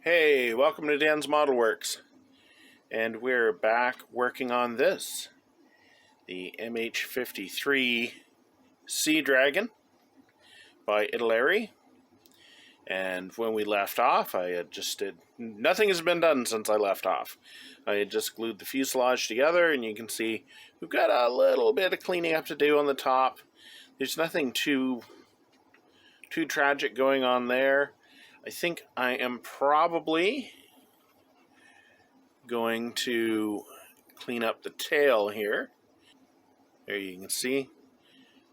Hey, welcome to Dan's Model Works, and we're back working on this, the MH-53E Sea Dragon by Italeri. And when we left off, nothing has been done since I left off. I had just glued the fuselage together, and you can see we've got a little bit of cleaning up to do on the top. There's nothing too tragic going on there. I think I am probably going to clean up the tail here. There you can see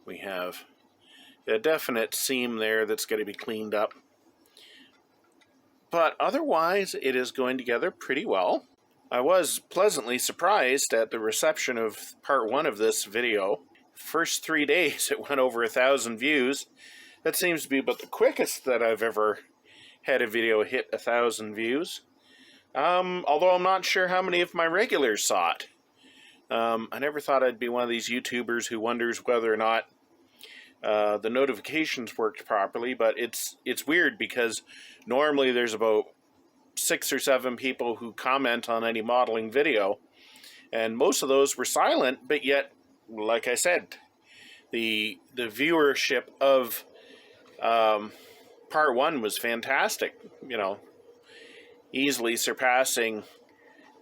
we have a definite seam there that's going to be cleaned up. But otherwise, it is going together pretty well. I was pleasantly surprised at the reception of part 1 of this video. First 3 days it went over 1,000 views. That seems to be about the quickest that I've ever had a video hit 1,000 views. Although I'm not sure how many of my regulars saw it. I never thought I'd be one of these YouTubers who wonders whether or not the notifications worked properly, but it's weird because normally there's about 6 or 7 people who comment on any modeling video, and most of those were silent, but yet, like I said, the viewership of part 1 was fantastic, easily surpassing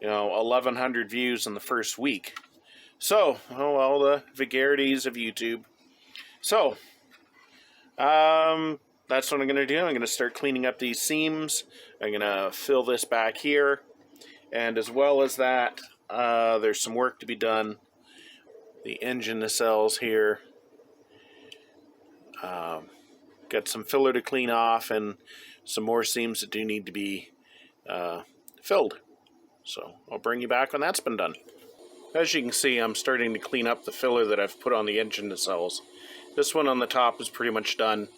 1,100 views in the first week. So, oh well, the vagaries of YouTube. So, that's what I'm going to do. I'm going to start cleaning up these seams. I'm going to fill this back here. And as well as that, there's some work to be done. The engine nacelles here. Got some filler to clean off and some more seams that do need to be filled. So I'll bring you back when that's been done. As you can see, I'm starting to clean up the filler that I've put on the engine nacelles. This one on the top is pretty much done.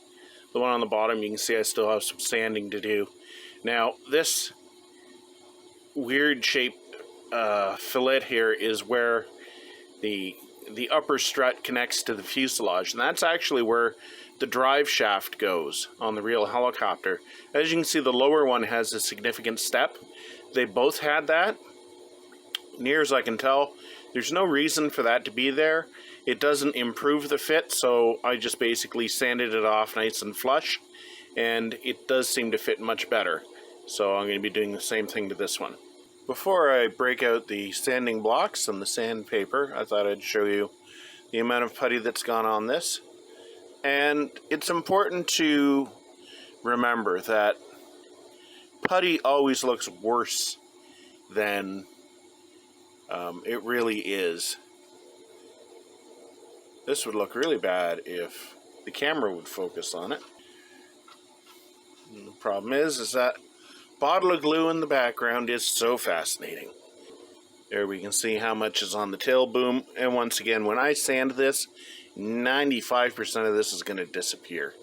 The one on the bottom, you can see I still have some sanding to do. Now, this weird shaped fillet here is where the upper strut connects to the fuselage, and that's actually where the drive shaft goes on the real helicopter. As you can see, the lower one has a significant step. They both had that. Near as I can tell, there's no reason for that to be there. It doesn't improve the fit, so I just basically sanded it off nice and flush, and it does seem to fit much better. So I'm going to be doing the same thing to this one. Before I break out the sanding blocks and the sandpaper, I thought I'd show you the amount of putty that's gone on this. And it's important to remember that putty always looks worse than it really is. This would look really bad if the camera would focus on it. And the problem is that bottle of glue in the background is so fascinating. There we can see how much is on the tail boom. And once again, when I sand this, 95% of this is going to disappear.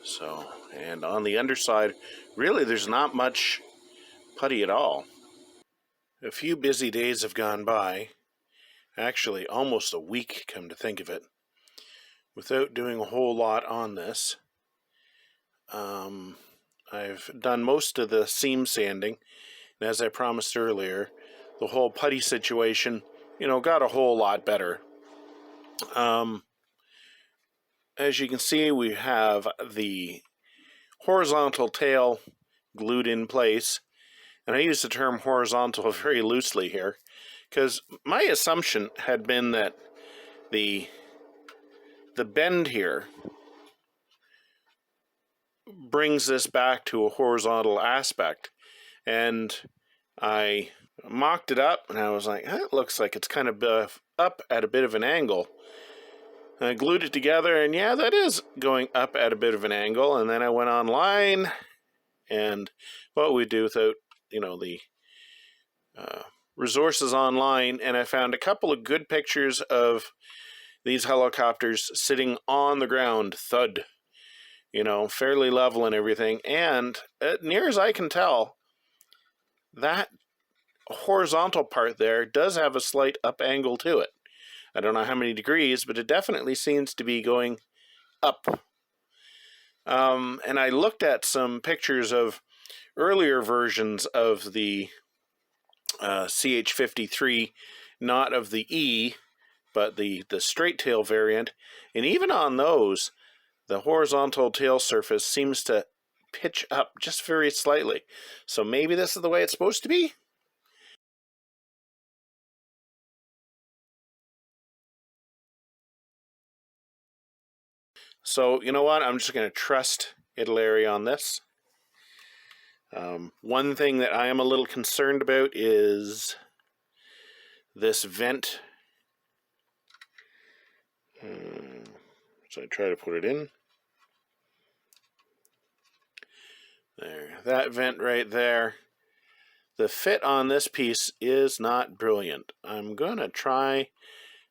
So, and on the underside, really there's not much putty at all. A few busy days have gone by, actually almost a week come to think of it, without doing a whole lot on this. I've done most of the seam sanding, and as I promised earlier, the whole putty situation, got a whole lot better. As you can see, we have the horizontal tail glued in place, and I use the term horizontal very loosely here, because my assumption had been that the bend here brings this back to a horizontal aspect, and I mocked it up, and I was like, it looks like it's kind of up at a bit of an angle. And I glued it together, and yeah, that is going up at a bit of an angle. And then I went online, and what we do without, the resources online, and I found a couple of good pictures of these helicopters sitting on the ground, thud, fairly level and everything. And near as I can tell, that horizontal part there does have a slight up angle to it. I don't know how many degrees, but it definitely seems to be going up. And I looked at some pictures of earlier versions of the CH-53, not of the E, but the straight tail variant. And even on those, the horizontal tail surface seems to pitch up just very slightly. So maybe this is the way it's supposed to be? So, you know what? I'm just going to trust Italeri on this. One thing that I am a little concerned about is this vent. So I try to put it in. There, that vent right there. The fit on this piece is not brilliant. I'm going to try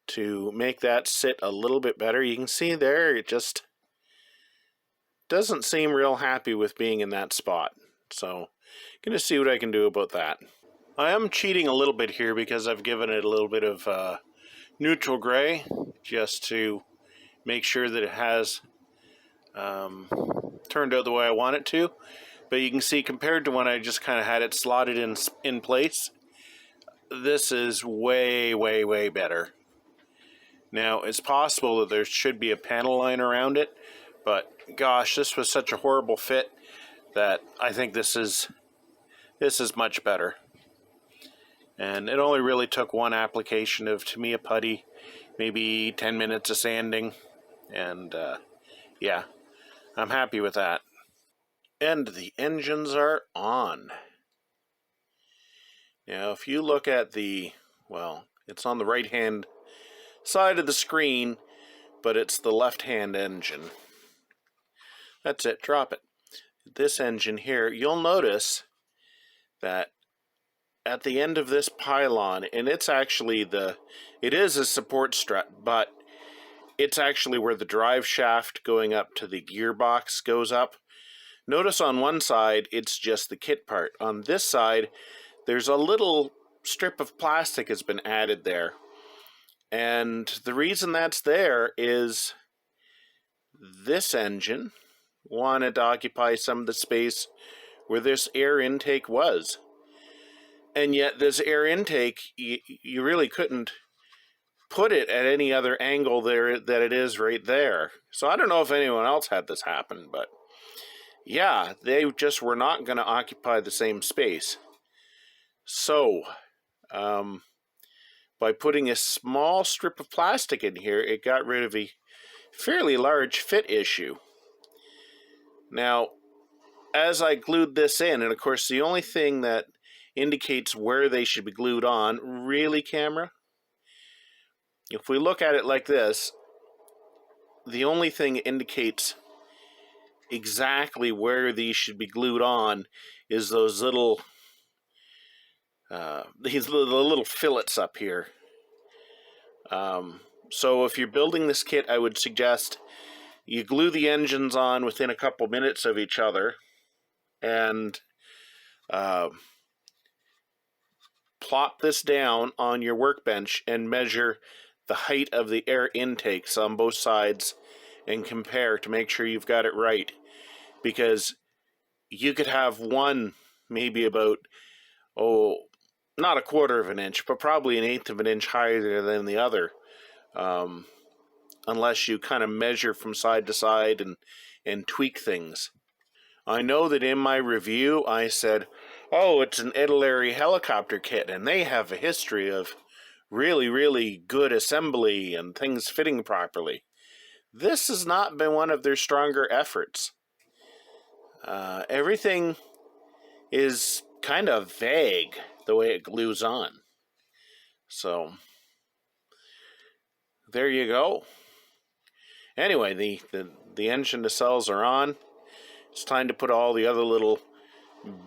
to make that sit a little bit better. You can see there, it just doesn't seem real happy with being in that spot. So, going to see what I can do about that. I am cheating a little bit here because I've given it a little bit of neutral gray just to make sure that it has turned out the way I want it to. But you can see, compared to when I just kind of had it slotted in place, this is way, way, way better. Now, it's possible that there should be a panel line around it, but gosh, this was such a horrible fit that I think this is much better. And it only really took one application of Tamiya putty, maybe 10 minutes of sanding, and yeah, I'm happy with that. And the engines are on. Now, if you look at the, well, it's on the right-hand side of the screen, but it's the left-hand engine. That's it, drop it. This engine here, you'll notice that at the end of this pylon, and it's actually it is a support strut, but it's actually where the drive shaft going up to the gearbox goes up. Notice on one side, it's just the kit part. On this side, there's a little strip of plastic has been added there. And the reason that's there is this engine wanted to occupy some of the space where this air intake was. And yet this air intake, you really couldn't put it at any other angle there that it is right there. So I don't know if anyone else had this happen, but yeah, they just were not going to occupy the same space. So, by putting a small strip of plastic in here, it got rid of a fairly large fit issue. Now, as I glued this in, and of course the only thing that indicates where they should be glued on, really, camera? If we look at it like this, the only thing that indicates exactly where these should be glued on is those little little fillets up here. So if you're building this kit, I would suggest you glue the engines on within a couple minutes of each other, and plop this down on your workbench and measure the height of the air intakes on both sides and compare to make sure you've got it right. Because you could have one maybe about, not a quarter of an inch, but probably an eighth of an inch higher than the other. Unless you kind of measure from side to side and tweak things. I know that in my review I said, oh, it's an Italeri helicopter kit, and they have a history of really, really good assembly and things fitting properly. This has not been one of their stronger efforts. Everything is kind of vague the way it glues on. So, there you go. Anyway, the engine nacelles are on. It's time to put all the other little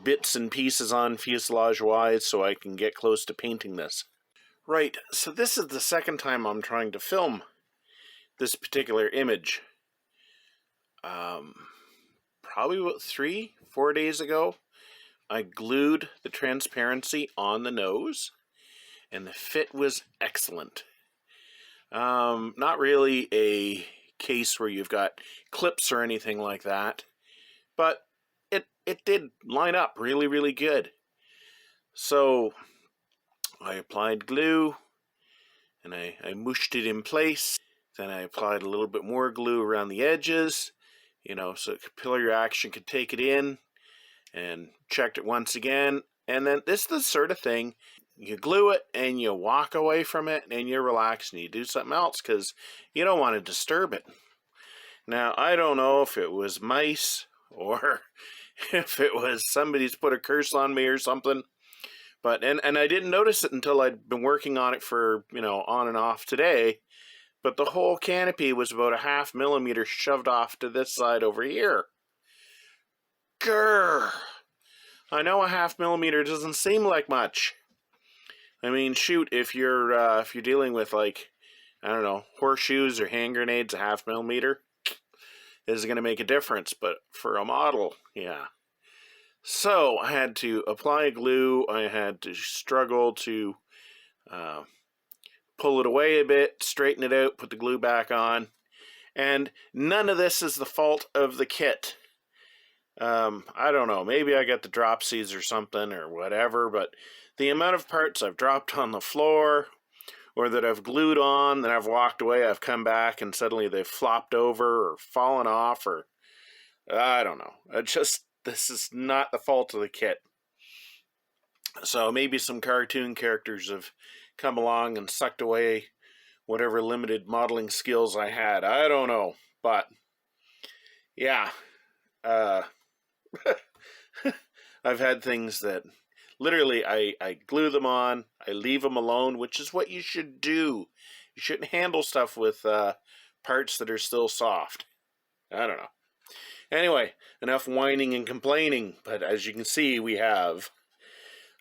bits and pieces on fuselage-wise so I can get close to painting this. Right, so this is the second time I'm trying to film this particular image. Probably about 3-4 days ago, I glued the transparency on the nose, and the fit was excellent. Not really a case where you've got clips or anything like that, but it did line up really, really good. So I applied glue, and I mushed it in place. Then I applied a little bit more glue around the edges, you know, so capillary action could take it in, and checked it once again. And then this is the sort of thing, you glue it and you walk away from it and you relax and you do something else because you don't want to disturb it. Now, I don't know if it was mice or if it was somebody's put a curse on me or something. But, and I didn't notice it until I'd been working on it for, you know, on and off today. But the whole canopy was about a 0.5 millimeter shoved off to this side over here. Grr! I know a 0.5 millimeter doesn't seem like much. I mean, shoot, if you're dealing with, like, I don't know, horseshoes or hand grenades, a 0.5 millimeter is going to make a difference. But for a model, yeah. So I had to apply glue. I had to struggle to pull it away a bit, straighten it out, put the glue back on. And none of this is the fault of the kit. I don't know, maybe I got the dropsies or something or whatever, but the amount of parts I've dropped on the floor or that I've glued on, then I've walked away, I've come back and suddenly they've flopped over or fallen off, or I don't know. This is not the fault of the kit. So maybe some cartoon characters have come along and sucked away whatever limited modeling skills I had. I don't know, but yeah. I've had things that literally I glue them on, I leave them alone, which is what you should do. You shouldn't handle stuff with parts that are still soft. I don't know. Anyway, enough whining and complaining, but as you can see, we have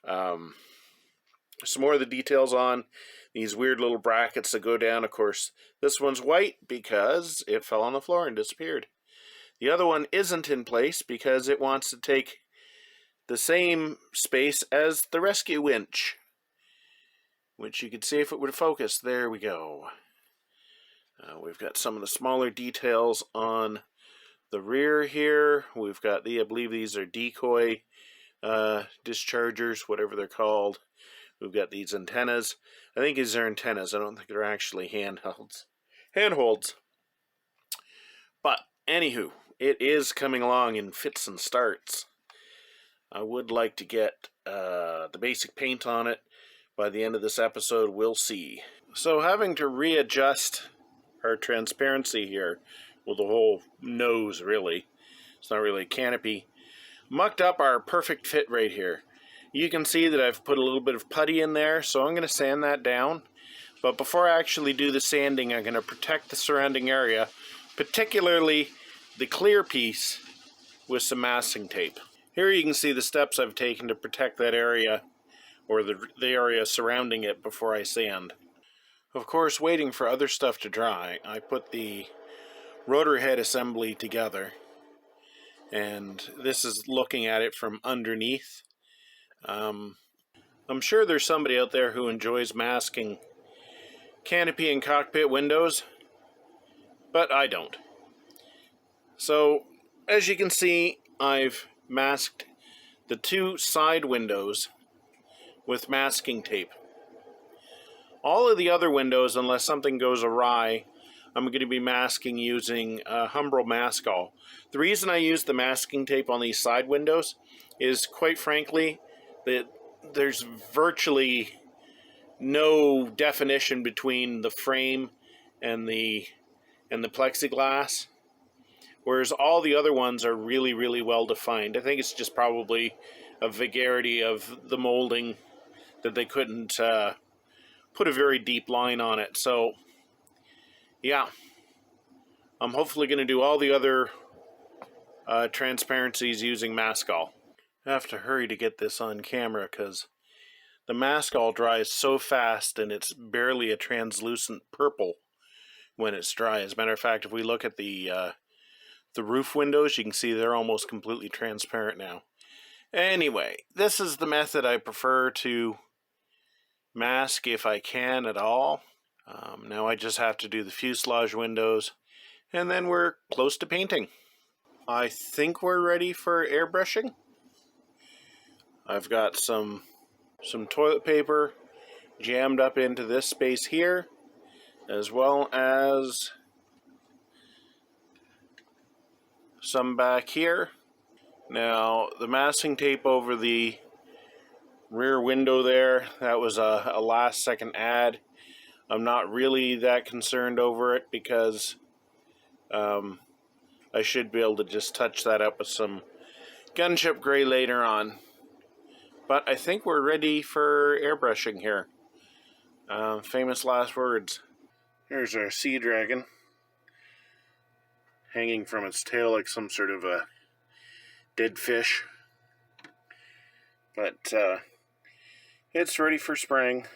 some more of the details on these weird little brackets that go down. Of course, this one's white because it fell on the floor and disappeared. The other one isn't in place because it wants to take the same space as the rescue winch, which you could see if it would focus. There we go. We've got some of the smaller details on the rear here. We've got I believe these are decoy dischargers, whatever they're called. We've got these antennas. I think these are antennas. I don't think they're actually handholds. But anywho, it is coming along in fits and starts. I would like to get the basic paint on it by the end of this episode. We'll see. So having to readjust our transparency here, well, the whole nose really, it's not really a canopy, mucked up our perfect fit right here. You can see that I've put a little bit of putty in there, so I'm going to sand that down. But before I actually do the sanding, I'm going to protect the surrounding area, particularly the clear piece, with some masking tape. Here you can see the steps I've taken to protect that area, or the area surrounding it, before I sand. Of course, waiting for other stuff to dry, I put the rotor head assembly together, and this is looking at it from underneath. I'm sure there's somebody out there who enjoys masking canopy and cockpit windows, but I don't. So, as you can see, I've masked the two side windows with masking tape. All of the other windows, unless something goes awry, I'm going to be masking using Humbrol Maskall. The reason I use the masking tape on these side windows is, quite frankly, that there's virtually no definition between the frame and the plexiglass, whereas all the other ones are really, really well defined. I think it's just probably a vulgarity of the molding that they couldn't put a very deep line on it. So yeah, I'm hopefully going to do all the other transparencies using Maskall. I have to hurry to get this on camera because the Maskall dries so fast and it's barely a translucent purple when it's dry. As a matter of fact, if we look at the roof windows, you can see they're almost completely transparent now. Anyway, this is the method I prefer to mask if I can at all. Now I just have to do the fuselage windows, and then we're close to painting. I think we're ready for airbrushing. I've got some toilet paper jammed up into this space here, as well as some back here. Now, the masking tape over the rear window there, that was a last second add. I'm not really that concerned over it because I should be able to just touch that up with some gunship gray later on. But I think we're ready for airbrushing here. Famous last words. Here's our Sea Dragon, hanging from its tail like some sort of a dead fish. But it's ready for spraying.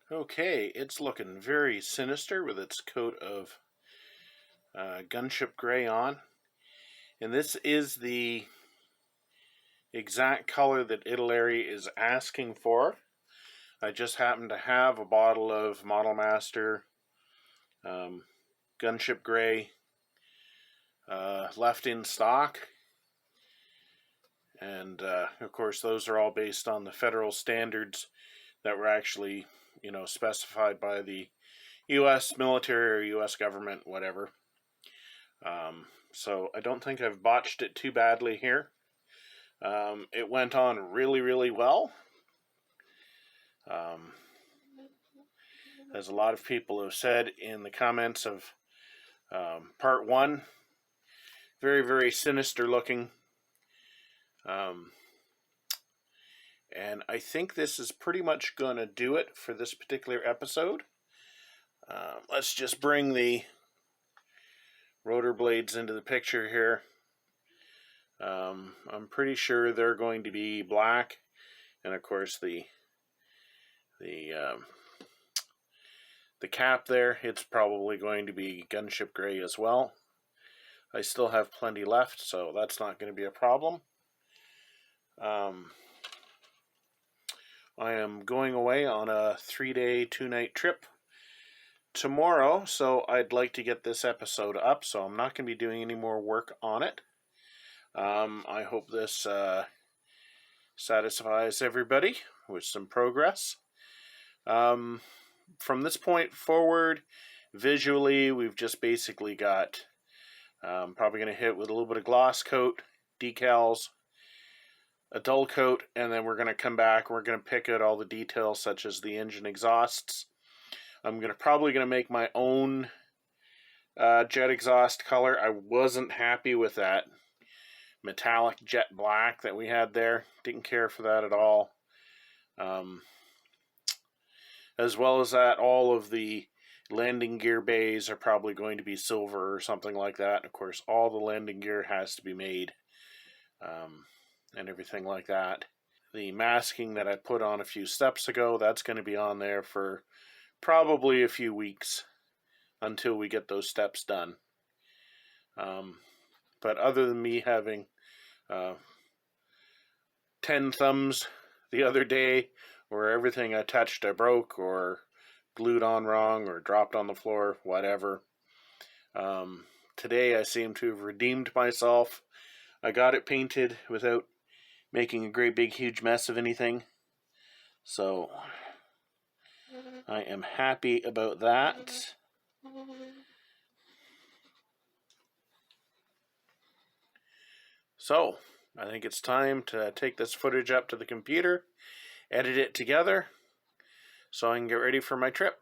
Okay, it's looking very sinister with its coat of gunship gray on. And this is the exact color that Italeri is asking for. I just happen to have a bottle of Model Master gunship gray left in stock. And of course those are all based on the federal standards that were actually, specified by the U.S. military or U.S. government, whatever. So I don't think I've botched it too badly here. It went on really, really well. As a lot of people have said in the comments of part 1, very, very sinister looking. And I think this is pretty much going to do it for this particular episode. Let's just bring the rotor blades into the picture here. I'm pretty sure they're going to be black, and of course the cap there, it's probably going to be gunship gray as well. I still have plenty left, so that's not going to be a problem. I am going away on a 3-day, 2-night trip tomorrow, so I'd like to get this episode up, so I'm not going to be doing any more work on it. I hope this satisfies everybody with some progress. From this point forward, visually, we've just basically got probably going to hit with a little bit of gloss coat, decals, a dull coat, and then we're going to come back and we're going to pick out all the details such as the engine exhausts. I'm probably going to make my own jet exhaust color. I wasn't happy with that metallic jet black that we had there. Didn't care for that at all. As well as that, all of the landing gear bays are probably going to be silver or something like that. And of course, all the landing gear has to be made and everything like that. The masking that I put on a few steps ago, that's going to be on there for probably a few weeks until we get those steps done. But other than me having 10 thumbs the other day, where everything I touched I broke or glued on wrong or dropped on the floor, whatever. Today I seem to have redeemed myself. I got it painted without making a great big huge mess of anything. So I am happy about that. So I think it's time to take this footage up to the computer, edit it together, so I can get ready for my trip.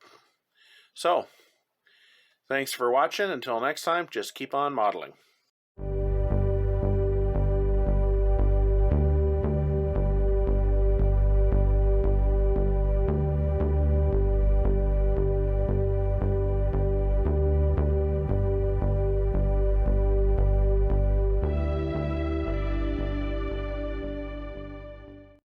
So, thanks for watching. Until next time, just keep on modeling.